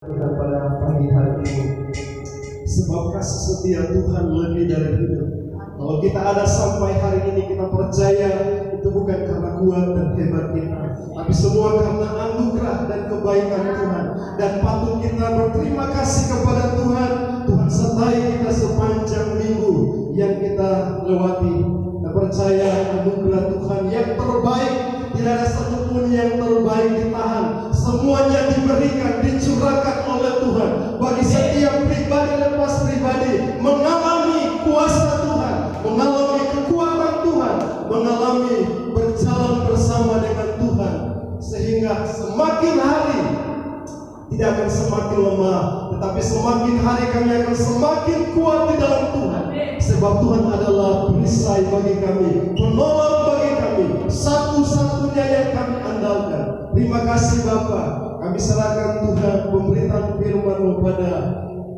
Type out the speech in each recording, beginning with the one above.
Tuhan pada pagi hari ini, sebab kasih setia Tuhan lebih dari hidup. Kalau kita ada sampai hari ini, kita percaya itu bukan karena kuat dan hebat kita, tapi semua karena anugerah dan kebaikan Tuhan. Dan patut kita berterima kasih kepada Tuhan. Tuhan sertai kita sepanjang minggu yang kita lewati. Kita percaya anugerah Tuhan yang terbaik, tidak ada satupun yang terbaik ditahan. Semuanya diberikan, dicurahkan oleh Tuhan bagi setiap pribadi lepas pribadi mengalami kuasa Tuhan, mengalami kekuatan Tuhan, mengalami berjalan bersama dengan Tuhan, sehingga semakin hari tidak akan semakin lemah, tetapi semakin hari kami akan semakin kuat di dalam Tuhan. Sebab Tuhan adalah perisai bagi kami, penolong bagi kami, satu-satunya yang kami andalkan. Terima kasih Bapa, kami serahkan Tuhan pemberitaan firman-Mu pada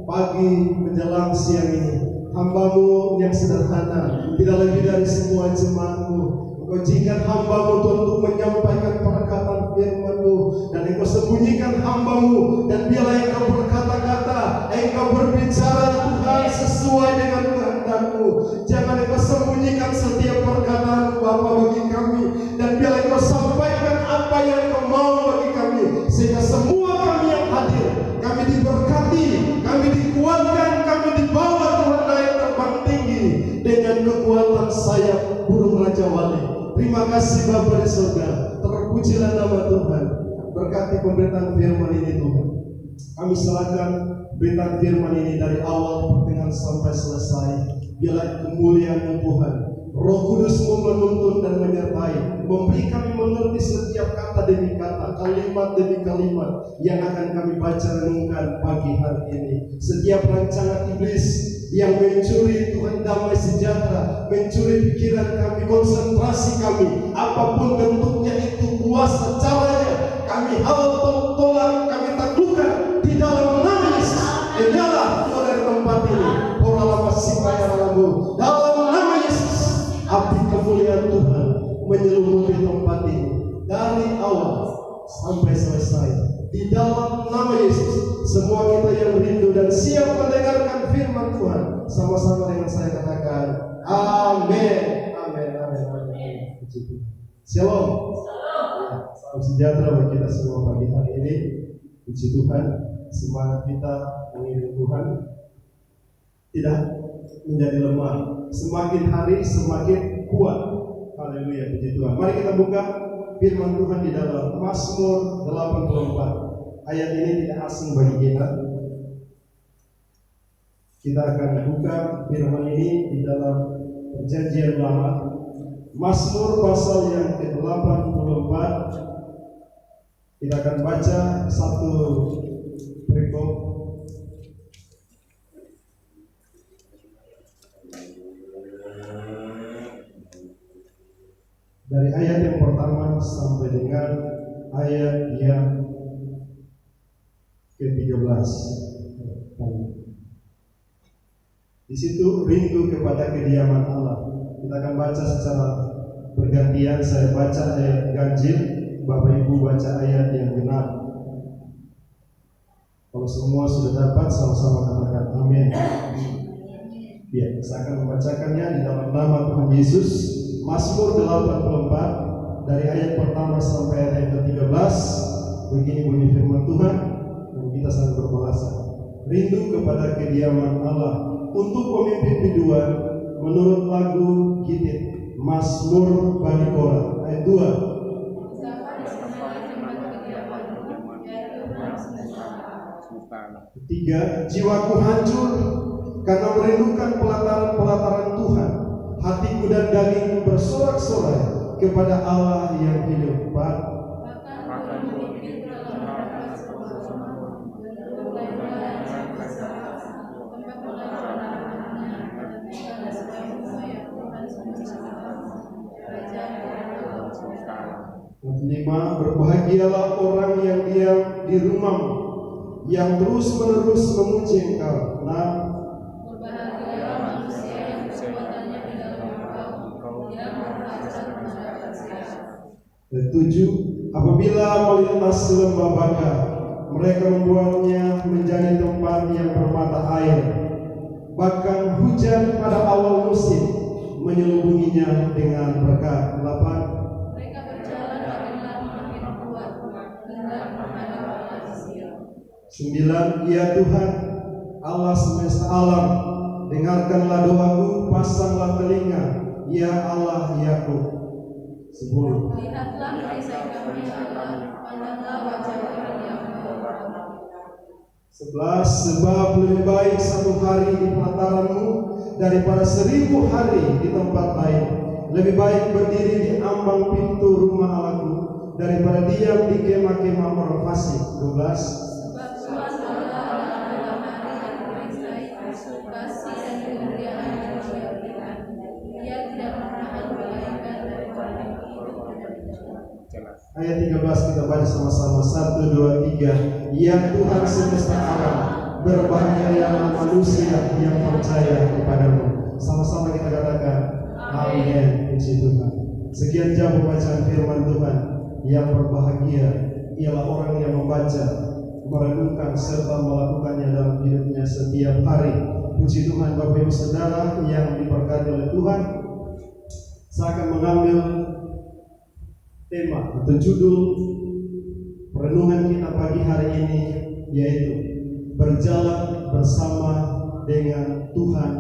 pagi menjelang siang ini. Hamba-Mu yang sederhana, tidak lebih dari semua jemaat-Mu. Engkau jadikan hamba-Mu Tuhan untuk menyampaikan perkataan firman-Mu, dan Engkau sembunyikan hamba-Mu, dan biarlah Engkau berkata-kata, Engkau berbicara Tuhan sesuai dengan kehendak-Mu. Jangan Engkau sembunyikan setiap perkataan Bapa bagi kami, dan biarlah Engkau sampaikan apa yang Engkau mau bagi kami, sehingga semua kami yang hadir, kami diberkati, kami dikuatkan, kami dibawa Tuhan naik terbang tinggi dengan kekuatan sayap burung Raja Wali. Terima kasih Bapa di surga, terpujilah nama Tuhan. Berkati pemberitaan firman ini Tuhan. Kami serahkan berita firman ini dari awal pertengahan sampai selesai. Biarlah kemuliaan Tuhan, Roh Kudus-Mu menuntun dan menyertai, memberi kami mengerti setiap kata demi kata, kalimat demi kalimat yang akan kami baca renungkan pagi hari ini. Setiap rancangan iblis yang mencuri Tuhan damai sejahtera, mencuri pikiran kami, konsentrasi kami, apapun bentuknya itu, kuasa caranya, kami tolak, kami taklukkan di dalam nama Yesus. Nyala keluar dari tempat ini, orang masih kaya lalu dalam nama Yesus. Api kemuliaan Tuhan menyeluruhi tempat ini dari awal sampai selesai. Di dalam nama Yesus, semua kita yang rindu dan siap mendengarkan firman Tuhan, sama-sama dengan saya katakan, Amin. Amin. Amin. Amin. Shalom. Salam sejahtera bagi kita semua pagi hari ini. Puji Tuhan, semangat kita mengiring Tuhan tidak menjadi lemah. Semakin hari semakin kuat. Haleluya, puji Tuhan. Mari kita buka firman Tuhan di dalam Mazmur 84. Ayat ini tidak asing bagi kita. Kita akan buka firman ini di dalam Perjanjian Lama, Mazmur pasal yang ke-84. Kita akan baca satu perikop dari ayat yang pertama sampai dengan ayat yang ke-13. Di situ rindu kepada kediaman Allah. Kita akan baca secara bergantian. Saya baca ayat ganjil, Bapak Ibu baca ayat yang benar. Kalau semua sudah dapat, sama-sama katakan amin. Ya, saya akan membacakannya di dalam nama Tuhan Yesus. Mazmur 84 dari ayat pertama sampai ayat yang ke-13. Begini bunyi firman Tuhan, dan kita sangat berbahasa. Rindu kepada kediaman Allah untuk pemimpin biduan menurut lagu Gitit, Mazmur Bani Korah. Ayat 2. Ketiga, jiwaku hancur karena merindukan pelataran Tuhan. Hatiku dan dagingku bersorak-sorai kepada Allah yang hidup. Kelima, berbahagialah orang yang diam di rumahmu, yang terus-menerus memuji Engkau. Berbahagialah manusia yang perbuatannya di dalam Engkau, yang berhasil mendapat sial. Dan 7, apabila melintas lembah Baka, Mereka membuatnya menjadi tempat yang bermata air. Bahkan hujan pada awal musim menyelubunginya dengan berkat. 8. Mereka berjalan makin lama makin kuat hingga menghadap Allah di Sion. 9. Ya Tuhan, Allah semesta alam, dengarkanlah doaku, pasanglah telinga, ya Allah Yakub. 10. Lihatlah perisai kami Allah, pandanglah wajah orang yang berdoa. 11. Sebab lebih baik satu hari di pelataranmu daripada 1000 hari di tempat lain. Lebih baik berdiri di ambang pintu rumah Allahku daripada diam di kemah-kemah orang fasik. 12. Sebab Tuhan Allah adalah hari dan perisai, kasih dan kemuliaan yang Dia berikan. Dia tidak pernah memberikan dari orang yang hidup dan tidak. Ayat 13 kita baca sama-sama. 1, 2, 3. Ya Tuhan semesta alam, berbahagialah manusia yang percaya kepadamu. Sama-sama kita katakan amin. Puji Tuhan. Sekian jam pembacaan firman Tuhan. Yang berbahagia ialah orang yang membaca, merenungkan serta melakukannya dalam hidupnya setiap hari. Puji Tuhan. Bapak Ibu Saudara yang diberkati oleh Tuhan, saya akan mengambil tema atau judul perenungan kita pagi hari ini, yaitu berjalan bersama dengan Tuhan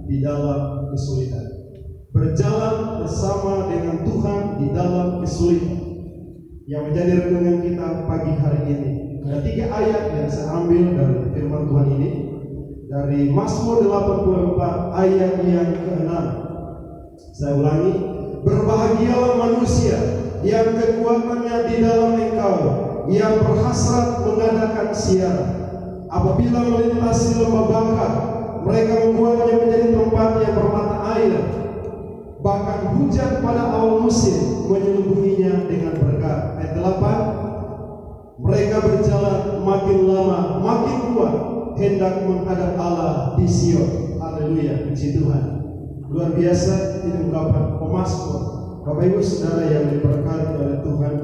di dalam kesulitan. Berjalan bersama dengan Tuhan di dalam kesulitan. Yang menjadi renungan kita pagi hari ini, ada 3 ayat yang saya ambil dari firman Tuhan ini, dari Mazmur 84 ayat yang ke-6. Saya ulangi, berbahagialah manusia yang kekuatannya di dalam Engkau, yang berhasrat mengadakan siara. Apabila melintasi lembah bakar, mereka membuatnya menjadi tempat yang bermata air. Bahkan hujan pada awal musim menyelubunginya dengan berkat. Ayat 8. Mereka berjalan makin lama makin kuat, hendak menghadap Allah di Sion. Haleluya, puji Tuhan. Luar biasa ini ungkapan pemazmur. Bapak Ibu Saudara yang diberkati oleh Tuhan,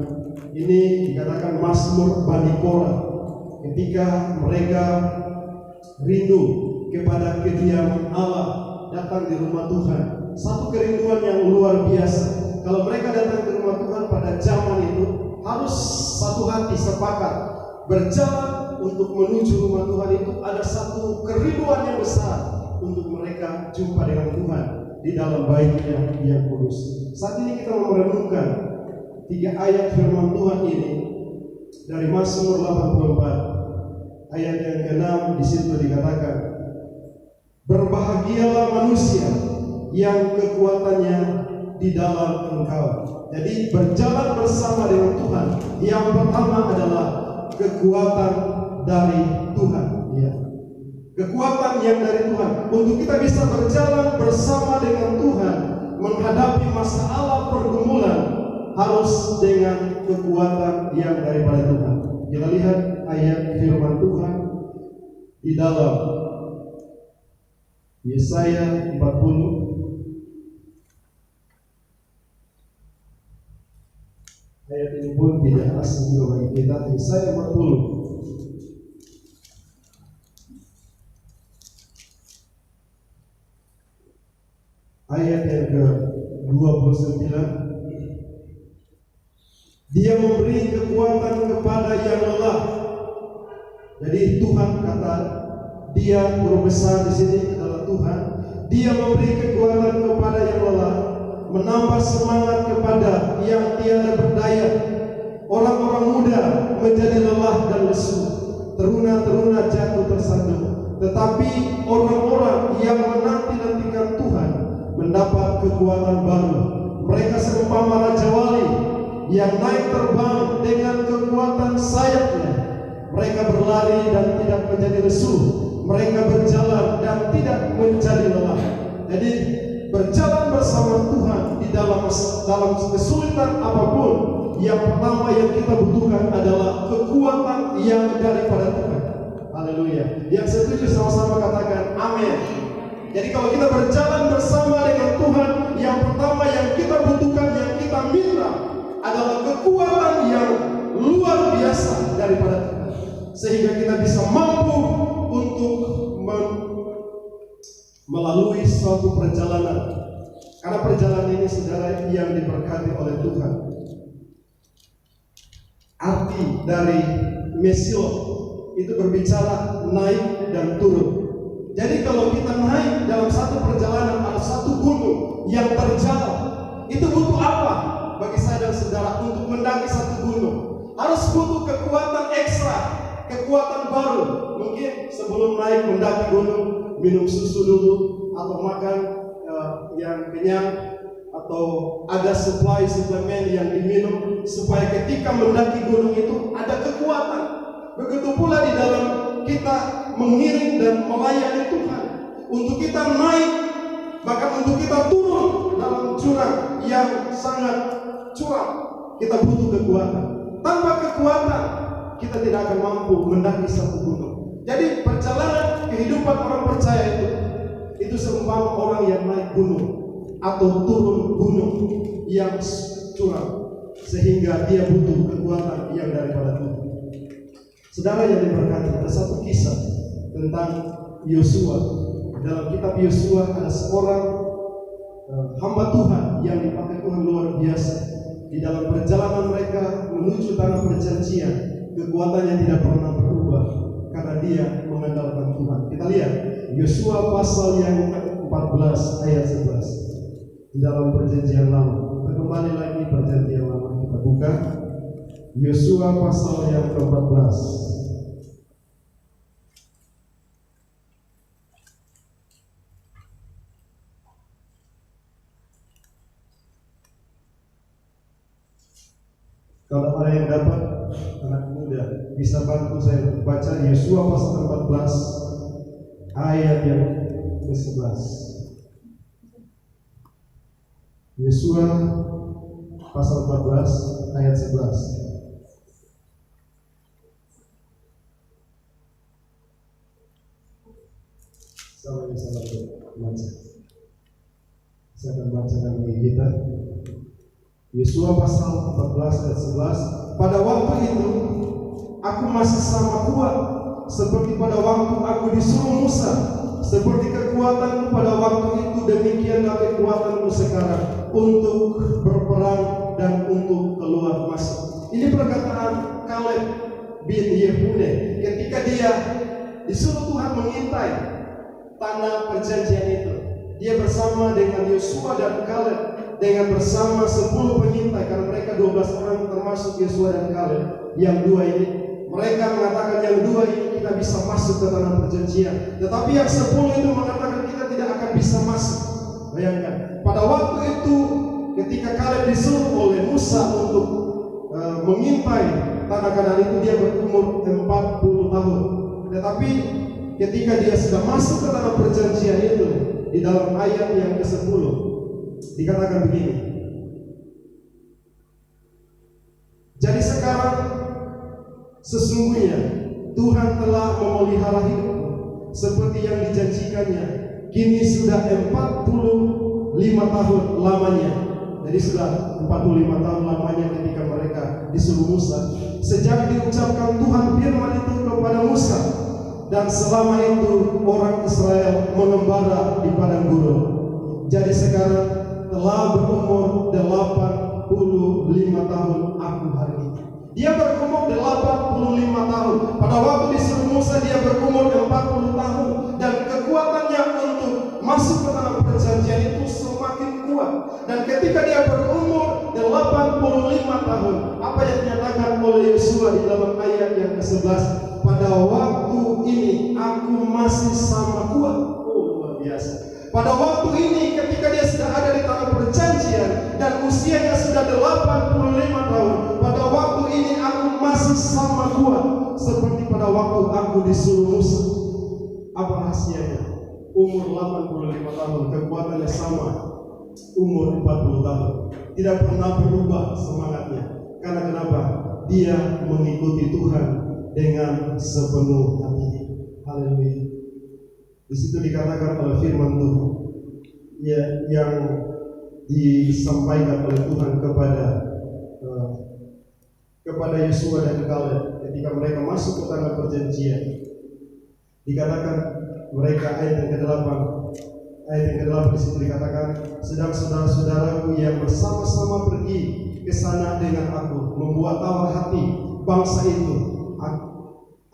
ini dikatakan Mazmur Bani Korah ketika mereka rindu kepada kediaman Allah, datang di rumah Tuhan. Satu kerinduan yang luar biasa. Kalau mereka datang ke rumah Tuhan pada zaman itu, harus satu hati sepakat berjalan untuk menuju rumah Tuhan. Itu ada satu kerinduan yang besar untuk mereka jumpa dengan Tuhan di dalam bait-Nya yang kudus. Saat ini kita merenungkan 3 ayat firman Tuhan ini dari Mazmur 84 ayat yang ke-6. Di situ dikatakan, berbahagialah manusia yang kekuatannya di dalam Engkau. Jadi berjalan bersama dengan Tuhan, yang pertama adalah kekuatan dari Tuhan, ya. Kekuatan yang dari Tuhan. Untuk kita bisa berjalan bersama dengan Tuhan, menghadapi masalah pergumulan, harus dengan kekuatan yang daripada Tuhan. Kita lihat ayat firman Tuhan di dalam Yesaya 40 ayat ini pun tidak asing juga bagi kita. Yesaya 40 ayat yang ke-29. Dia memberi kekuatan kepada yang lelah. Jadi Tuhan kata, Dia guru besar di sini adalah Tuhan. Dia memberi kekuatan kepada yang lelah, menambah semangat kepada yang tiada berdaya. Orang-orang muda menjadi lelah dan lesu, teruna-teruna jatuh tersandung. Tetapi orang-orang yang menanti-nantikan Tuhan mendapat kekuatan baru. Mereka seumpama raja wali yang naik terbang dengan kekuatan sayapnya. Mereka berlari dan tidak menjadi lesu. Mereka berjalan dan tidak menjadi lelah. Jadi berjalan bersama Tuhan di dalam kesulitan apapun, yang pertama yang kita butuhkan adalah kekuatan yang daripada Tuhan. Haleluya. Yang setuju sama-sama katakan amin. Jadi kalau kita berjalan bersama dengan Tuhan, yang pertama yang kita butuhkan, yang kita minta adalah kekuatan yang luar biasa daripada Tuhan. sehingga kita bisa mampu untuk melalui suatu perjalanan. Karena perjalanan ini saudara yang diberkati oleh Tuhan. Arti dari mesilo itu berbicara naik dan turun. Jadi kalau kita naik dalam satu perjalanan, ada satu gunung yang terjal, itu butuh apa bagi saya dan saudara untuk mendaki satu gunung? Harus butuh kekuatan ekstra, kekuatan baru. Mungkin sebelum naik mendaki gunung, minum susu dulu atau makan yang kenyang, atau ada suplemen yang diminum supaya ketika mendaki gunung itu ada kekuatan. Begitu pula di dalam kita mengiring dan melayani Tuhan. Untuk kita naik, bahkan untuk kita turun dalam jurang yang sangat curam, kita butuh kekuatan. Tanpa kekuatan, kita tidak akan mampu mendaki satu gunung. Jadi perjalanan kehidupan orang percaya itu seumpama orang yang naik gunung atau turun gunung yang curam, sehingga dia butuh kekuatan yang daripada Tuhan. Saudara yang diberkati, ada satu kisah tentang Yosua. Dalam kitab Yosua ada seorang hamba Tuhan yang dipakai Tuhan luar biasa. Di dalam perjalanan mereka menuju tanah perjanjian, kekuatannya tidak pernah berubah karena dia mengandalkan Tuhan. Kita lihat Yosua pasal yang 14 ayat 11. Di dalam perjanjian lama, kita kembali lagi perjanjian lama, kita buka Yosua pasal yang ke-14. Kalau ada yang dapat, anak muda bisa bantu saya baca Yosua pasal 14 ayat yang ke-11. Yosua pasal 14 ayat 11. Sama yang saya baca. Saya akan bacakan bagi kita. Yosua pasal 14 ayat 11. Pada waktu itu aku masih sama kuat seperti pada waktu aku disuruh Musa. Seperti kekuatanku pada waktu itu, demikianlah kekuatanku sekarang untuk berperang dan untuk keluar masuk. Ini perkataan Kaleb bin Yefune ketika dia disuruh Tuhan mengintai tanah perjanjian itu. Dia bersama dengan Yosua dan Kaleb, dengan bersama 10 pengintai, karena mereka 12 orang termasuk Yosua dan Kaleb. Yang dua ini, mereka mengatakan yang dua ini kita bisa masuk ke tanah perjanjian, tetapi yang 10 itu mengatakan kita tidak akan bisa masuk. Bayangkan, pada waktu itu ketika Kaleb disuruh oleh Musa untuk mengintai tanah Kanaan itu, dia berumur 40 tahun. Tetapi ketika dia sudah masuk ke tanah perjanjian itu, di dalam ayat yang ke-10 dikatakan begini. Jadi sekarang sesungguhnya Tuhan telah memelihara hidupku seperti yang dijanjikannya. Kini sudah 45 tahun lamanya. Jadi sudah 45 tahun lamanya ketika mereka disuruh Musa. Sejak diucapkan Tuhan firman itu kepada Musa, dan selama itu orang Israel mengembara di padang gurun. Jadi sekarang telah berumur 85 tahun aku hari ini. Dia berumur 85 tahun. Pada waktu disuruh Musa dia berumur 40 tahun, dan kekuatannya untuk masuk ke tanah perjanjian itu semakin kuat. Dan ketika dia berumur 85 tahun, apa yang dinyatakan oleh Yosua di dalam ayat yang ke-11? Pada waktu ini aku masih sama kuat. Oh, luar biasa. Pada waktu ini ketika dia sudah ada di tanah perjanjian dan usianya sudah 85 tahun, pada waktu ini aku masih sama kuat seperti pada waktu aku disuruh Musa. Apa rahasianya? Umur 85 tahun, kekuatannya sama umur 40 tahun. Tidak pernah berubah semangatnya. Karena kenapa? Dia mengikuti Tuhan dengan sepenuh hati. Haleluya. Di situ dikatakan oleh firman Tuhan yang disampaikan oleh Tuhan kepada kepada Yosua dan Kaleb ketika mereka masuk ke tanah perjanjian. Dikatakan mereka ayat yang ke-8 di situ dikatakan, sedang saudara-saudaraku yang bersama-sama pergi ke sana dengan aku membuat tawar hati bangsa itu,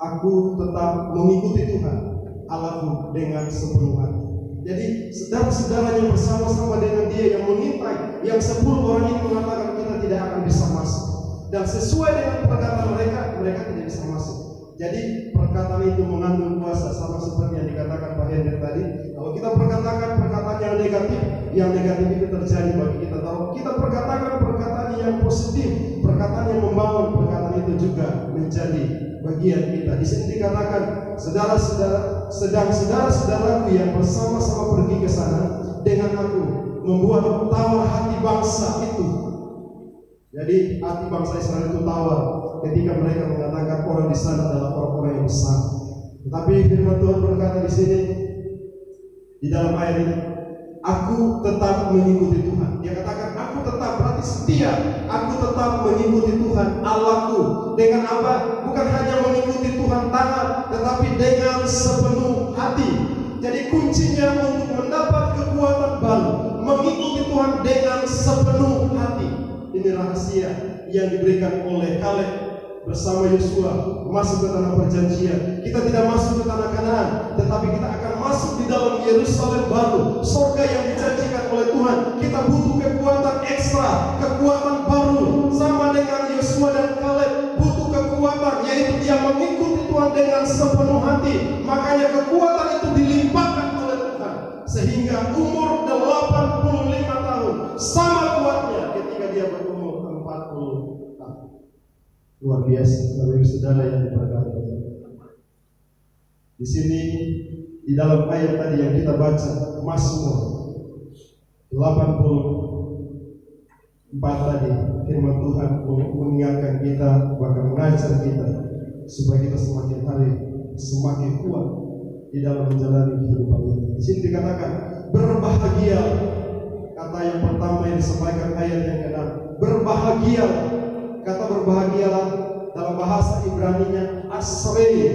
aku tetap mengikuti Tuhan Allahku dengan sepenuh hati. Jadi saudara-saudara yang bersama-sama dengan dia yang mengintai, yang 10 orang ini mengatakan kita tidak akan bisa masuk, dan sesuai dengan perkataan mereka tidak bisa masuk. Jadi perkataan itu mengandung kuasa, sama seperti yang dikatakan Pak Hendrik tadi. Kalau kita perkatakan perkataan yang negatif itu terjadi bagi kita. Kalau kita perkatakan perkataan yang positif, perkataan yang membangun, perkataan itu juga menjadi bagian kita. Di sini dikatakan saudara-saudaraku yang bersama-sama pergi ke sana dengan aku membuat tawar hati bangsa itu. Jadi hati bangsa Israel itu tawar ketika mereka mengatakan orang di sana adalah orang-orang yang besar. Tetapi firman Tuhan berkata di sini di dalam ayat ini, aku tetap mengikuti Tuhan. Dia katakan aku tetap, berarti setia. Aku tetap mengikuti Tuhan Allahku. Dengan apa? Bukan hanya mengikuti Tuhan tangan, tetapi dengan sepenuh hati. Jadi kuncinya untuk mendapat kekuatan baru, mengikuti Tuhan dengan sepenuh hati. Ini rahasia yang diberikan oleh Kaleb bersama Yosua masuk ke tanah perjanjian. Kita tidak masuk ke tanah Kanaan, tetapi kita akan masuk di dalam Yerusalem baru, surga yang dijanjikan oleh Tuhan. Kita butuh kekuatan ekstra, kekuatan baru, sama dengan Yosua dan Kaleb butuh kekuatan, yaitu dia mengikuti Tuhan dengan sepenuh hati. Makanya kekuatan itu dilimpahkan oleh Tuhan, sehingga umur 85 tahun sama kuatnya ketika dia berumur 40 tahun. Luar biasa, Bapak Ibu Saudara yang diberkati. Di sini di dalam ayat tadi yang kita baca, Mazmur 84 tadi, firman Tuhan mengingatkan kita, bahkan mengajar kita supaya kita semakin hari semakin kuat di dalam menjalani kehidupan ini. Di sini dikatakan berbahagia. Kata yang pertama yang disampaikan ayat yang ke-6, berbahagia. Kata berbahagialah dalam bahasa Ibrani-nya asrei,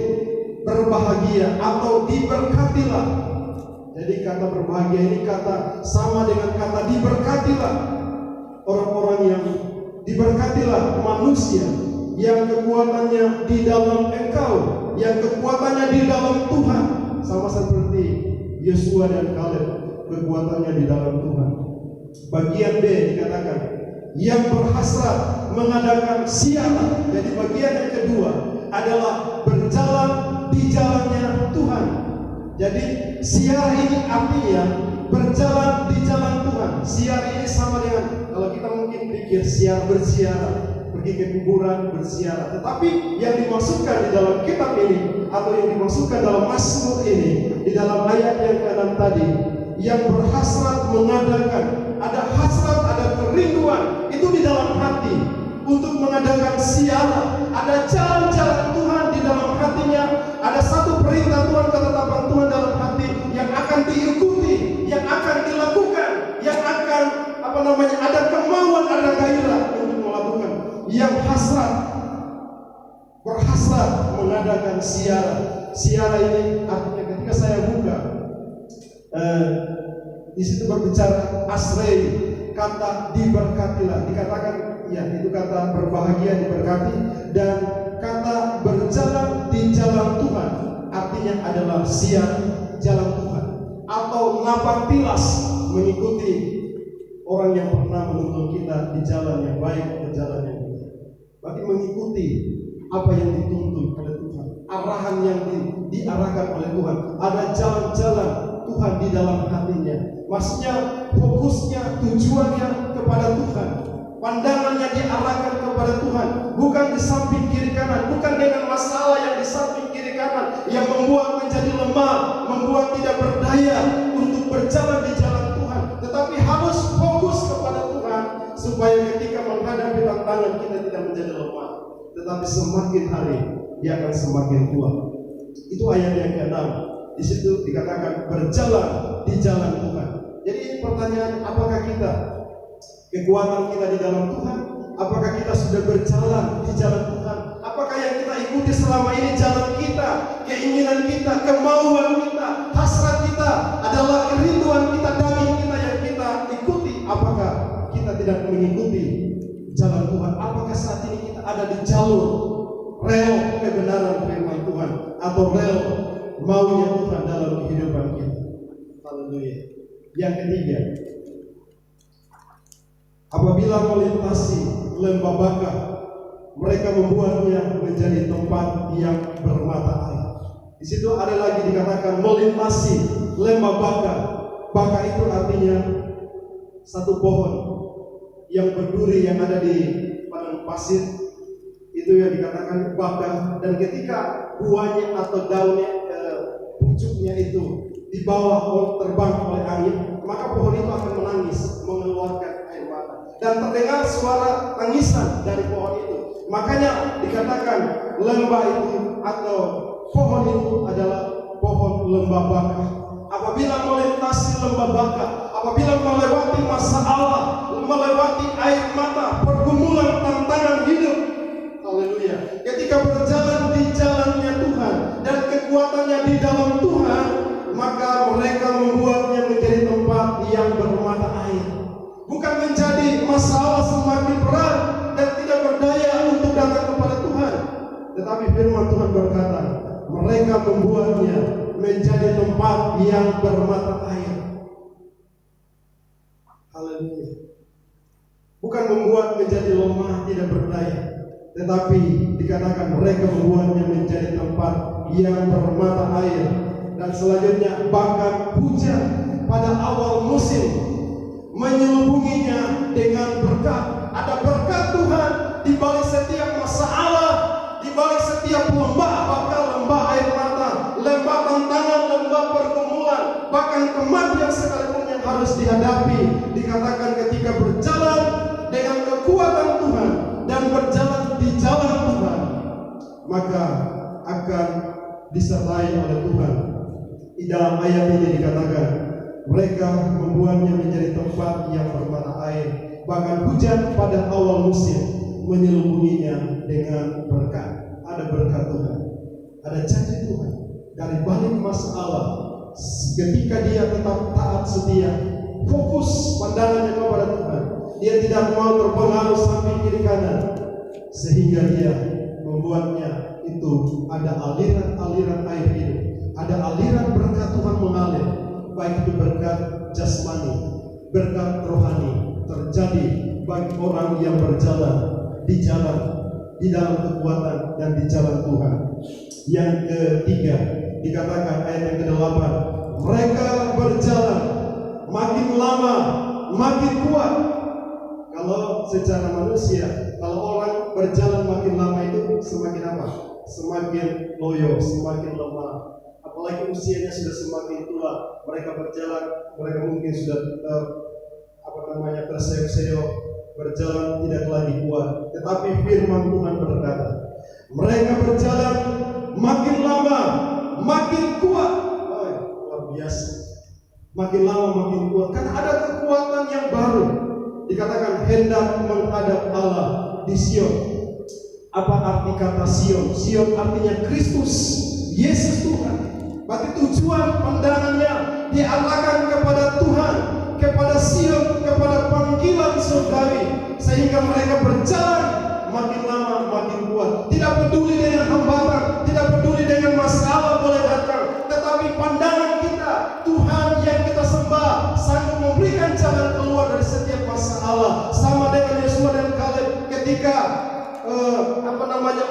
berbahagia atau diberkatilah. Jadi kata berbahagia ini kata sama dengan kata diberkatilah. Orang-orang yang diberkatilah manusia yang kekuatannya di dalam Engkau, yang kekuatannya di dalam Tuhan, sama seperti Yosua dan Kaleb, kekuatannya di dalam Tuhan. Bagian B dikatakan yang berhasrat mengadakan siaran. Jadi bagian yang kedua adalah berjalan di jalannya Tuhan. Jadi siar ini artinya berjalan di jalan Tuhan. Siar ini sama dengan, kalau kita mungkin pikir siar bersiaran, pergi ke kuburan bersiaran. Tetapi yang dimaksudkan di dalam kitab ini, atau yang dimaksudkan dalam Mazmur ini, di dalam ayat yang ke-6 tadi, yang berhasrat mengadakan, ada hasrat, ada kerinduan itu di dalam hati untuk mengadakan siaran. Ada jalan-jalan Tuhan di dalam hatinya, ada satu perintah Tuhan, ketetapan Tuhan dalam hati yang akan diikuti, yang akan dilakukan, yang akan ada kemauan, ada gairah untuk melakukan. Yang berhasrat mengadakan siaran. Siaran ini artinya ketika saya buka di situ berbicara asrei, kata diberkatilah, dikatakan ya itu kata berbahagia diberkati, dan kata berjalan di jalan Tuhan artinya adalah siar jalan Tuhan, atau napak tilas mengikuti orang yang pernah menuntun kita di jalan yang baik atau jalan yang benar. Bagi mengikuti apa yang dituntun oleh Tuhan, arahan yang diarahkan oleh Tuhan, ada jalan-jalan Tuhan di dalam hatinya. Maksudnya fokusnya, tujuannya kepada Tuhan, pandangannya diarahkan kepada Tuhan, bukan di samping kiri kanan, bukan dengan masalah yang di samping kiri kanan yang membuat menjadi lemah, membuat tidak berdaya untuk berjalan di jalan Tuhan, tetapi harus fokus kepada Tuhan supaya ketika menghadapi tantangan kita tidak menjadi lemah, tetapi semakin hari dia akan semakin kuat. Itu ayat yang ke-6. Di situ dikatakan berjalan di jalan Tuhan. Jadi pertanyaan, apakah kita kekuatan kita di dalam Tuhan, Apakah kita sudah berjalan di jalan Tuhan? Apakah yang kita ikuti selama ini jalan kita, keinginan kita, kemauan kita, hasrat kita adalah kerinduan kita, daging kita yang kita ikuti? Apakah kita tidak mengikuti jalan Tuhan? Apakah saat ini kita ada di jalur rel kebenaran firman Tuhan atau rel maunya Tuhan dalam kehidupan kita? Haleluya. Yang ketiga, apabila melintasi lembah Bakah, mereka membuatnya menjadi tempat yang bermata air. Di situ ada lagi dikatakan melintasi lembah Bakah. Bakah itu artinya satu pohon yang berduri yang ada di padang pasir, itu yang dikatakan Bakah. Dan ketika buahnya atau daunnya, pucuknya itu dibawa terbang oleh angin, maka pohon itu akan menangis, mengeluarkan air mata, dan terdengar suara tangisan dari pohon itu. Makanya dikatakan lembah itu atau pohon itu adalah pohon lembah Bakah. Apabila melintasi lembah Bakah, apabila melewati masalah, melewati air mata, pergumulan, tantangan hidup, haleluya, ketika berjalan di jalannya Tuhan dan kekuatannya di dalam Tuhan, maka mereka membuatnya menjadi tempat yang bermata air. Bukan menjadi masalah semakin berat dan tidak berdaya untuk datang kepada Tuhan, tetapi firman Tuhan berkata, mereka membuatnya menjadi tempat yang bermata air. Haleluya. Bukan membuat menjadi lemah, tidak berdaya, tetapi dikatakan mereka membuatnya menjadi tempat yang bermata air. Dan selanjutnya, bahkan hujan pada awal musim menyelubunginya dengan berkat. Ada berkat Tuhan di balik setiap masalah, di balik setiap lembah, bahkan lembah air mata, lembah tantangan, lembah pergumulan, bahkan kematian sekalipun yang harus dihadapi. Dikatakan ketika berjalan dengan kekuatan Tuhan dan berjalan di jalan Tuhan, maka akan disertai oleh Tuhan. Di dalam ayat ini dikatakan mereka membuatnya menjadi tempat yang bermata air, bahkan hujan pada awal musim menyelubunginya dengan berkat. Ada berkat Tuhan, ada janji Tuhan dari balik masalah. Ketika dia tetap taat setia, fokus pandangannya kepada Tuhan, dia tidak mau terpengaruh samping kiri kanan, sehingga dia membuatnya itu ada aliran-aliran air hidup. Ada aliran berkat Tuhan mengalir, baik itu berkat jasmani, berkat rohani, terjadi bagi orang yang berjalan di dalam kekuatan dan di jalan Tuhan. Yang ketiga dikatakan ayat yang ke-8, mereka berjalan makin lama makin kuat. Kalau secara manusia, kalau orang berjalan makin lama itu semakin apa? Semakin loyo, semakin lemah. Apalagi usianya sudah semakin tua, mereka berjalan, mereka mungkin sudah terseok-seok, berjalan tidak lagi kuat. Tetapi firman Tuhan berkata, mereka berjalan makin lama makin kuat. Oh, luar biasa. Makin lama makin kuat, karena ada kekuatan yang baru. Dikatakan hendak menghadap Allah di Sion. Apa arti kata Sion? Sion artinya Kristus, Yesus Tuhan. Berarti tujuan pandangannya diarahkan kepada Tuhan, kepada Sion, kepada panggilan surgawi, sehingga mereka berjalan makin lama makin kuat. Tidak peduli dengan hambatan, tidak peduli dengan masalah boleh datang, tetapi pandangan kita, Tuhan yang kita sembah sanggup memberikan jalan keluar dari setiap masalah. Sama dengan Yosua dan Kaleb ketika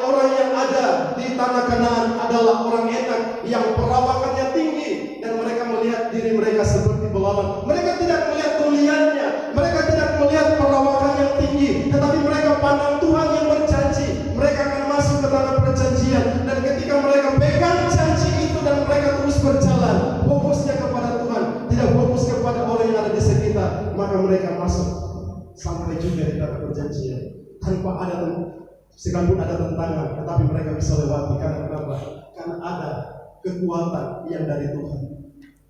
orang yang ada di tanah Kanaan adalah orang enak yang perawakannya tinggi, dan mereka melihat diri mereka seperti belalang. Mereka tidak melihat kemuliaannya, mereka tidak melihat perawakan yang tinggi, tetapi mereka pandang Tuhan yang berjanji mereka akan masuk ke tanah perjanjian. Dan ketika mereka pegang janji itu dan mereka terus berjalan, fokusnya kepada Tuhan, tidak fokus kepada orang yang ada di sekitar, maka mereka masuk sampai juga di tanah perjanjian tanpa ada sekalipun ada tantangan, tetapi mereka bisa lewati. Karena kenapa? Karena ada kekuatan yang dari Tuhan,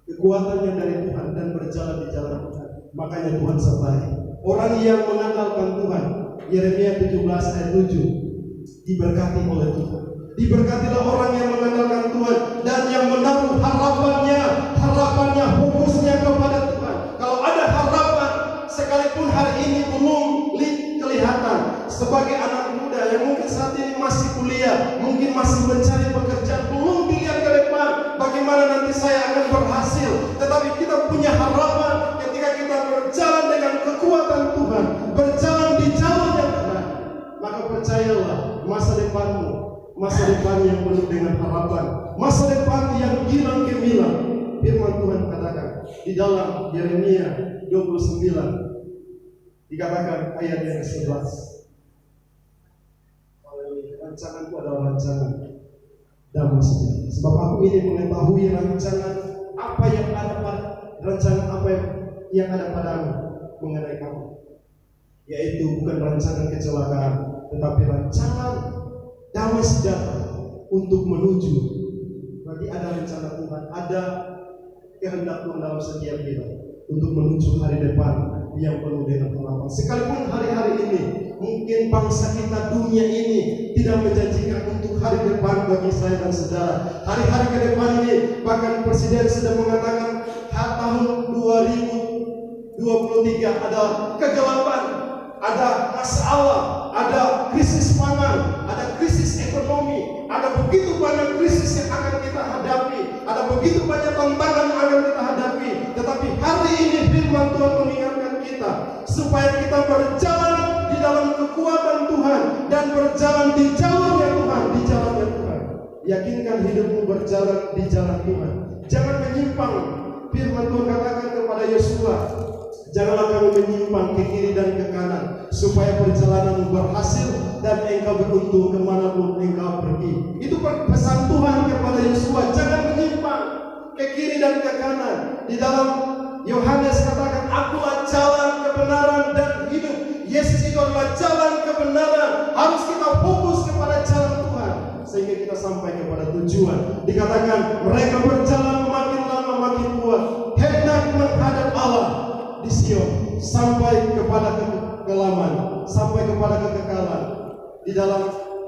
kekuatan yang dari Tuhan, dan berjalan di jalan Tuhan. Makanya Tuhan sertai orang yang mengandalkan Tuhan. Yeremia 17 ayat 7. Diberkati oleh Tuhan. Diberkatilah orang yang mengandalkan Tuhan dan yang menaruh harapannya, fokusnya kepada Tuhan. Kalau ada harapan, sekalipun hari ini belum kelihatan, sebagai anak muda yang mungkin saat ini masih kuliah, mungkin masih mencari pekerjaan, belum dilihat ke depan bagaimana nanti saya akan berhasil. Tetapi kita punya harapan ketika kita berjalan dengan kekuatan Tuhan, berjalan di jalurnya Tuhan, maka percayalah masa depanmu, masa depan yang penuh dengan harapan, masa depan yang gilang gemilang. Firman Tuhan katakan di dalam Yeremia 29 dikatakan ayat yang ke-11, rancanganku adalah rancangan damai sejahtera. Sebab aku ini mengetahui rancangan apa yang ada padamu mengenai kamu, yaitu bukan rancangan kecelakaan, tetapi rancangan damai sejahtera untuk menuju. Berarti ada rencana Tuhan, ada kehendak Tuhan dalam setiap kita untuk menuju hari depan yang penuh dengan harapan. Sekalipun hari-hari ini mungkin bangsa kita, dunia ini tidak menjanjikan untuk hari depan bagi saya dan saudara. Hari-hari ke depan ini bahkan Presiden sudah mengatakan tahun 2023 ada kegelapan, ada masalah, ada krisis pangan, ada krisis ekonomi, ada begitu banyak krisis yang akan kita hadapi, ada begitu banyak tantangan yang akan kita hadapi. Tetapi hari ini firman Tuhan mengingatkan kita supaya kita berjalan di dalam kekuatan Tuhan dan berjalan di jalurnya Tuhan, di jalannya Tuhan. Yakinkan hidupmu berjalan di jalan Tuhan. Jangan menyimpang. Firman Tuhan katakan kepada Yosua, janganlah kamu menyimpang ke kiri dan ke kanan, supaya perjalananmu berhasil dan engkau beruntung kemanapun engkau pergi. Itu pesan Tuhan kepada Yosua, jangan menyimpang ke kiri dan ke kanan. Di dalam Yohanes katakan, akulah jalan, kebenaran dan hidup. Yesus itu adalah jalan kebenaran. Harus kita fokus kepada jalan Tuhan sehingga kita sampai kepada tujuan. Dikatakan mereka berjalan makin lama makin kuat, hendak menghadap Allah di Sion sampai kepada kekekalan, sampai kepada kekekalan. Di dalam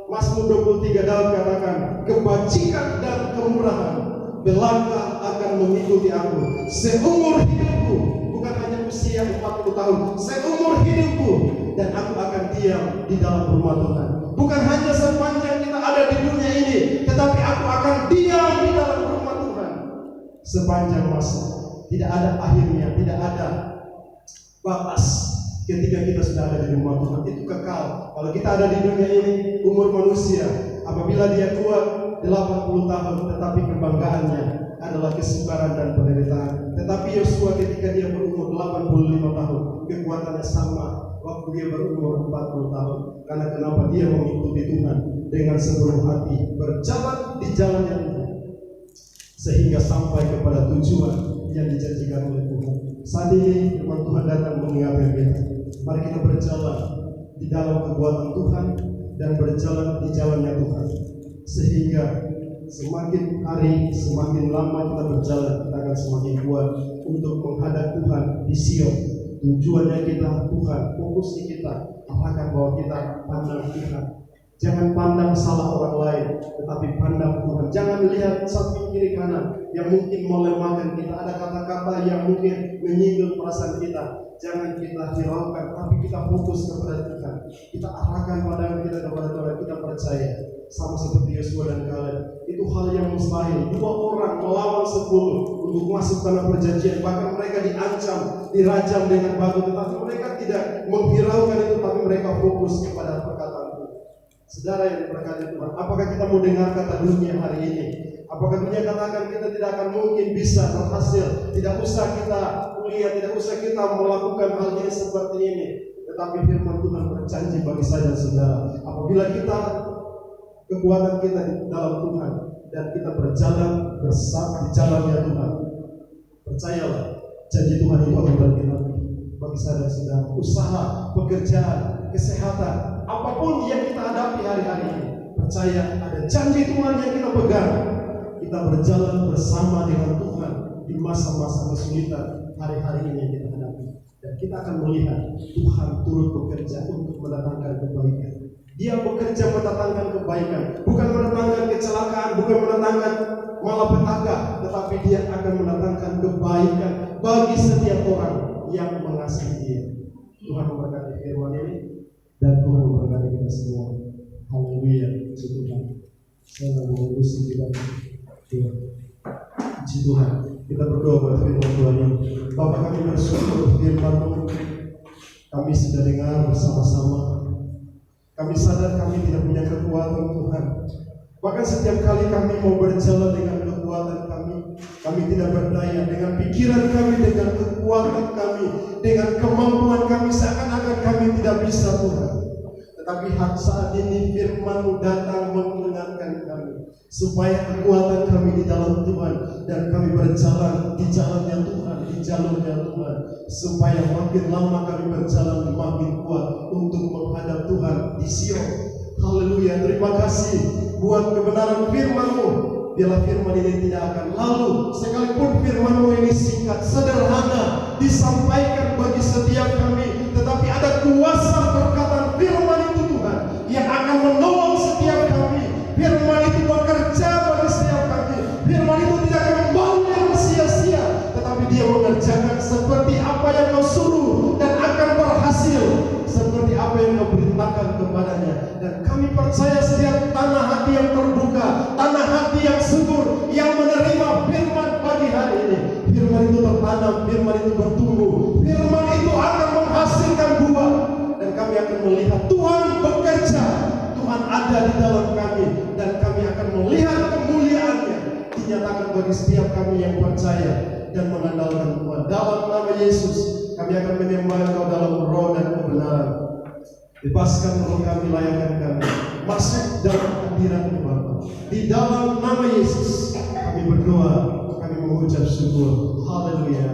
Mazmur 23 Daud katakan, kebajikan dan kemurahan belaka akan mengikuti aku seumur hidupku, bukan hanya usia 40 tahun, seumur hidupku, dan aku akan diam di dalam rumah Tuhan. Bukan hanya sepanjang kita ada di dunia ini, tetapi aku akan diam di dalam rumah Tuhan sepanjang masa. Tidak ada akhirnya, tidak ada batas. Ketika kita sudah ada di rumah Tuhan, itu kekal. Kalau kita ada di dunia ini, umur manusia apabila dia kuat 80 tahun, tetapi kebanggaannya adalah kesukaran dan penderitaan. Tetapi Yosua ketika dia berumur 85 tahun, kekuatannya sama waktu dia berumur 40 tahun. Karena kenapa? Dia mengikuti Tuhan dengan seluruh hati, berjalan di jalannya Tuhan, sehingga sampai kepada tujuan yang dijanjikan oleh Tuhan. Saat ini firman Tuhan datang mengingatkan kita, mari kita berjalan di dalam kekuatan Tuhan dan berjalan di jalannya Tuhan, sehingga semakin hari, semakin lama kita berjalan, kita akan semakin kuat untuk menghadap Tuhan di Sion. Tujuannya kita Tuhan, fokusnya kita akan bahwa kita pandang Tuhan. Jangan pandang salah orang lain, tetapi pandang Tuhan. Jangan lihat samping kiri kanan yang mungkin melemahkan kita. Ada kata-kata yang mungkin menyinggung perasaan kita. Jangan kita hiraukan, tapi kita fokus kepada Tuhan. Kita arahkan pandangan kita kepada Tuhan. Kita percaya, sama seperti Yosua dan Kaleb, itu hal yang mustahil. 2 orang melawan 10 untuk masuk tanah perjanjian. Bahkan mereka diancam, dirajam dengan batu, tetapi mereka tidak menghiraukan itu, tapi mereka fokus kepada perkataan Tuhan. Saudara yang diberkati Tuhan, apakah kita mau dengar kata dunia hari ini? Apakah dunia katakan kita tidak akan mungkin bisa berhasil? Tidak usah kita kuliah, tidak usah kita melakukan hal ini seperti ini. Tetapi firman Tuhan berjanji bagi saya dan saudara, apabila kita kekuatan kita di dalam Tuhan dan kita berjalan bersama di jalannya Tuhan, percayalah janji Tuhan itu akan bergerak bagi saya dan saudara. Usaha, pekerjaan, kesehatan, apapun yang kita hadapi hari-hari ini, percaya ada janji Tuhan yang kita pegang. Kita berjalan bersama dengan Tuhan di masa-masa kesulitan hari-hari ini yang kita hadapi. Dan kita akan melihat Tuhan turut bekerja untuk mendatangkan kebaikan. Dia bekerja mendatangkan kebaikan, bukan mendatangkan kecelakaan, bukan mendatangkan malapetaka, tetapi Dia akan mendatangkan kebaikan bagi setiap orang yang mengasihi Dia. Tuhan memberkati firman ini dan Tuhan memberkati kita semua. Haleluya, puji Tuhan. Saya mau mengurusi kita. Puji Tuhan. Kita berdoa buat firman Tuhan ini. Bapa, kami bersyukur firman-Mu. Kami sudah dengar bersama-sama. Kami sadar kami tidak punya kekuatan Tuhan. Bahkan setiap kali kami mau berjalan dengan kekuatan kami tidak berdaya. Dengan pikiran kami, dengan kekuatan kami, dengan kemampuan kami, seakan-akan kami tidak bisa Tuhan. Tetapi saat ini firman-Mu datang mengingatkan kami supaya kekuatan kami di dalam Tuhan dan kami berjalan di jalannya Tuhan, di jalurnya Tuhan, supaya makin lama kami berjalan makin kuat untuk menghadap Tuhan di Sion. Haleluya, terima kasih buat kebenaran firman-Mu. Biarlah firman ini tidak akan lalu, sekalipun firman-Mu ini singkat, sederhana, disampaikan bagi setiap kami, tetapi ada kuasa perkataan firman itu Tuhan yang akan menolong setiap kami. Firman itu bekerja bagi setiap kami. Firman itu tidak akan membawa yang sia-sia, tetapi Dia mengerjakan seperti apa yang Kau suruh dan akan berhasil seperti apa yang Kau perintahkan kepadanya. Dan kami percaya setiap tanah hati yang terbuka, tanah hati yang subur, yang menerima firman pagi hari ini, firman itu tertanam, firman itu bertumbuh, firman itu akan menghasilkan buah, dan kami akan melihat Tuhan bekerja, Tuhan ada di dalam kami, dan kami akan melihat kemuliaan-Nya dinyatakan bagi setiap kami yang percaya dan mengandalkan Tuhan. Dalam nama Yesus kami akan menyembah Engkau dalam roh dan kebenaran. Bebaskan roh kami, layakkan kami masuk dalam hadirat Bapa. Di dalam nama Yesus kami berdoa, kami mengucap syukur. Haleluya.